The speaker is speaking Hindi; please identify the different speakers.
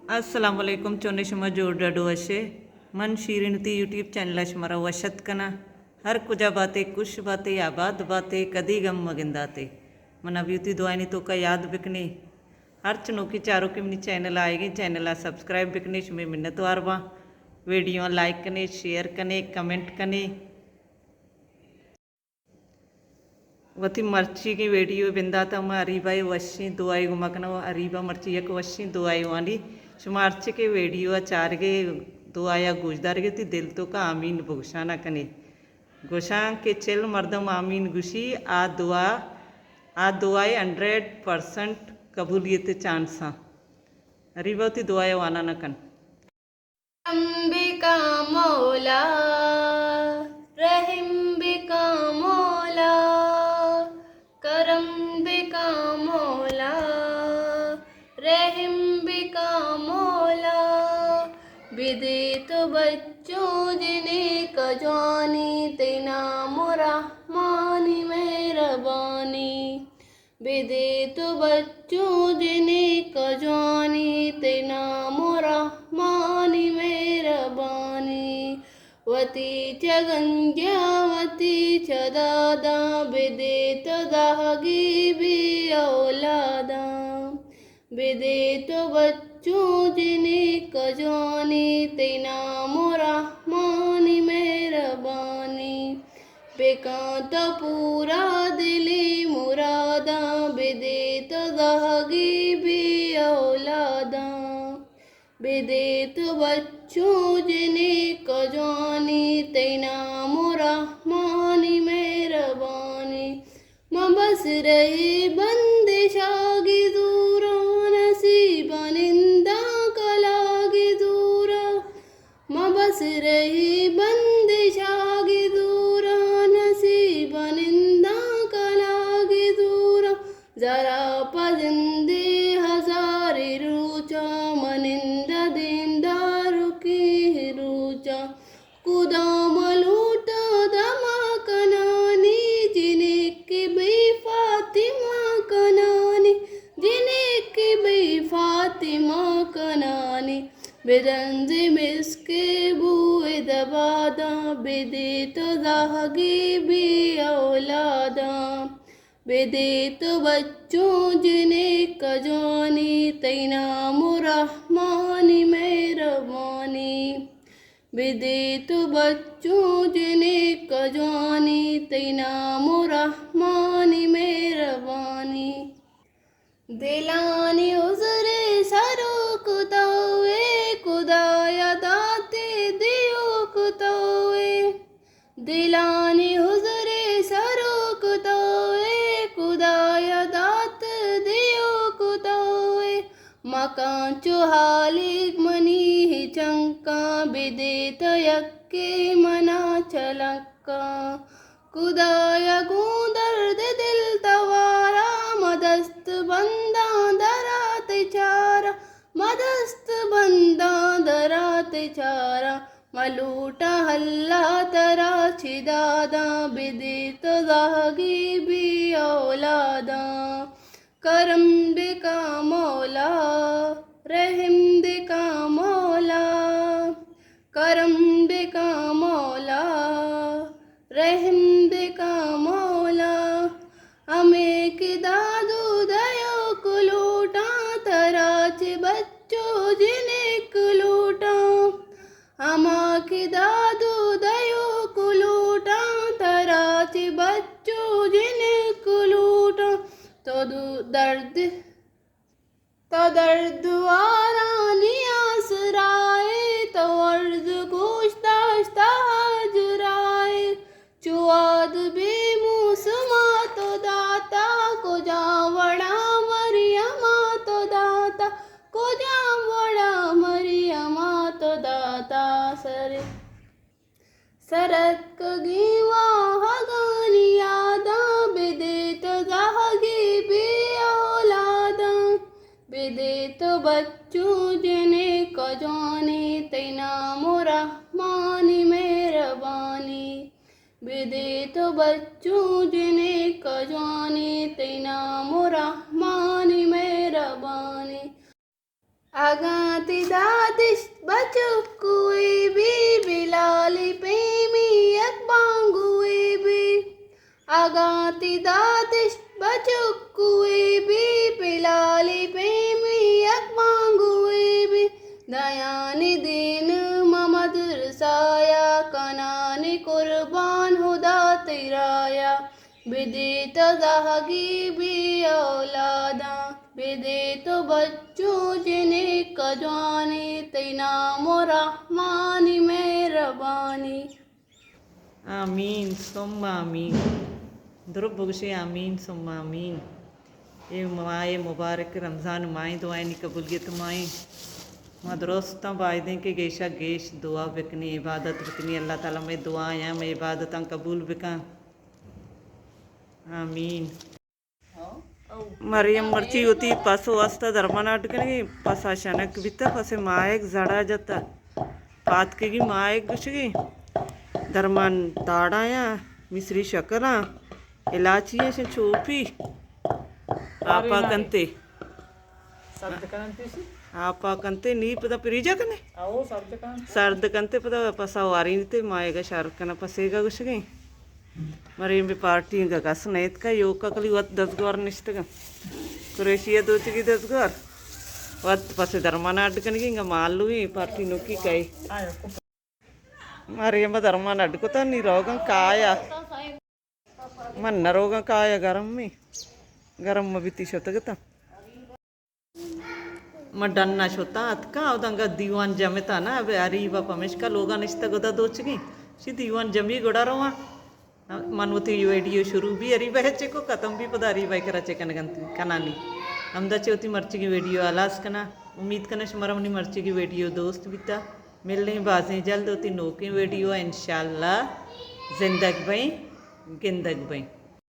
Speaker 1: अस्सलामुअलैकुम चोने शमा जोर डाडो अशे मन शीरिनती यूट्यूब चैनल शमरा वशत कना हर कुजा बातें कुछ बातें आबाद बातें कदी गम मगिंदाते मना ब्यूटी दुआनी तो का याद बिकने हर चनोकी चारों की मिनी चैनल आएगी चैनल सब्सक्राइब बिकने में मिन्नत वारवा वीडियो लाइक कने शेयर कने कमेंट कने वती मर्ची की वीडियो बिंदा तम अरीबाई वशी दुआई गुमकना अरीबा मर्ची एक वशी दुआई वाली शुमार्च के वीडियो चारगे दुआया गुजदारगे ती दिल तो का आमीन बुगशाना कने गुशा के चल मर्दम आमीन गुशी आ दुआई 100% कबूलियत चांसा अरीबा ती दुआया वाना न कन
Speaker 2: अंबिका मौला रहीम बिका मौला करम बिका मौला रहीम बिका मौला विदित बच्चों जिन्हें कजानी तेना मुरहमानी मेहरबानी विदित बच्चों जिन्हें कजानी तेना मुरहमानी मेहरबानी वती च गंजावती च दादा विदित दागी भी औलादा विदित बच्चों जिन्हें कजानी तेना मुरहमानी मेहरबानी बेकांत पूरा दिली मुरादा विदित दागी भी औलादा विदित बच्चों जिन्हें कजानी तेना मुरहमानी मेहरबानी माँ बस रही बंदिशागी दूरा नसीब निंदा कलागी दूरा माँ बस रही बंदिशागी दूरा नसीब निंदा कलागी दूरा जरा पजिंदे हजारी रूचा मनिंदा दीनदारू की रूचा खुदा मलूटा दमा कनानी जिन्हें की बी फातिमा कनानी जिन्हें की बी फातिमा कनानी बेरंज मिसके बुए दबादा बेदित दागी भी औलादा बेदित बच्चों जिन्हें कजानी तेना मुरहमानी मेहरबानी विदित बच्चों जिन्हें कजानी तेना मुरहमानी मेहरबानी दिलानी उजरे सरो कुतावे खुदाया दाते दियो कुतावे दिलानी उजरे सरो कुतावे खुदाया दात दियो कुतावे मकान चुहालिक मनी ही चंका विदित यक्के मना चलक्का खुदाया दर्द दिल तवारा मदस्त बंदा दरात चारा मदस्त बंदा दरात चारा मलूटा हल्ला तरा छिदादा विदित दागी भी औलादा करम बिका मौला रहीम बिका मौला करम बिका मौला रहीम बिका मौला हमें कि दादू दयो कुलूटा तराच बच्चों जिन्हें कुलूटा हमा कि दादू दयो कुलूटा तराच बच्चों जिन्हें कुलूटा तो दर्द आरानी आसराए तो अर्ज गोश्ताश्ता हाजराए चुआद बेमूसमा तो दाता को जावड़ा मरियमा तो दाता को जावड़ा मरियमा तो दाता सरत कगीवा हगानी यादा विदित दागी भी औलादा विदित बच्चों जिन्हें कजानी तेना मुरहमानी मेहरबानी विदित बच्चों जिन्हें कजानी तेना मुरहमानी मेहरबानी अगाति दादिश बचुकुए भी बिलाली पेमी अकबांगुए भी अगाति दादिश बचुकुए भी बिलाली पेमी अकबांगुए भी दयानि दीन ममद रसाया कनानि कुर्बान हुदा तिराया विदित दहगी भी औलादा विदित बच्चों जिन्हें कजवानी तैनामो रहमानी मेहरबानी
Speaker 1: आमीन सुम्मा आमीन दुरुब बगशे आमीन सुम्मा आमीन। ये माए मुबारक रमज़ान माए दुआएं नी कबूलियत माए मदरोस्ता बायदें के गेशा गेश दुआ बिकनी इबादत बिकनी अल्लाह ताला में दुआएं में इबादत कबूल बिका आमीन। मरियम मर्ची होती पासो वास्ता धर्मनाटकनी पासा शनक बिता पासे मायक जड़ा जाता पात के गी मायक गुशगी धर्मान ताड़ाया मिश्री शकरा इलाचिया से छोपी आपा कंते आपा कंते नी पता पिरीजा कने सर्द कंते पता पसा वारी नीते माएगा शाहरुख कना पसेगा गुशगी मरियम भी पार्टी का कस नेत का योग का कली वत 10 गौर निष्ठगा क्रोएशिया दोचगी 10 गौर वत पसे धर्माना अड्डकनी इंगा मालू ही पार्टी नुकी कई मरियम धर्माना अड्डकुता नी रोगं काया मन रोगं काया गरम में बीती शतगता मडन्ना शोता अतका उदंगा दीवान जमेता ना अब अरी बापा मिश्का लोगा निश्ता गोदा दोचगी सी दीवान जमी गोड़ा रवा मनवती वीडियो शुरू भी अरी बहचे को खत्म भी पदा अरी बाई करा चेकन कनानी हमदा चौथी मर्ची की वीडियो अलास कना उम्मीद करना शुमरमनी मर्ची की वीडियो दोस्त बिता मिलने बाजें जल्द होती नोकी वीडियो इंशाल्लाह जिंदग भाई गिंदग भाई।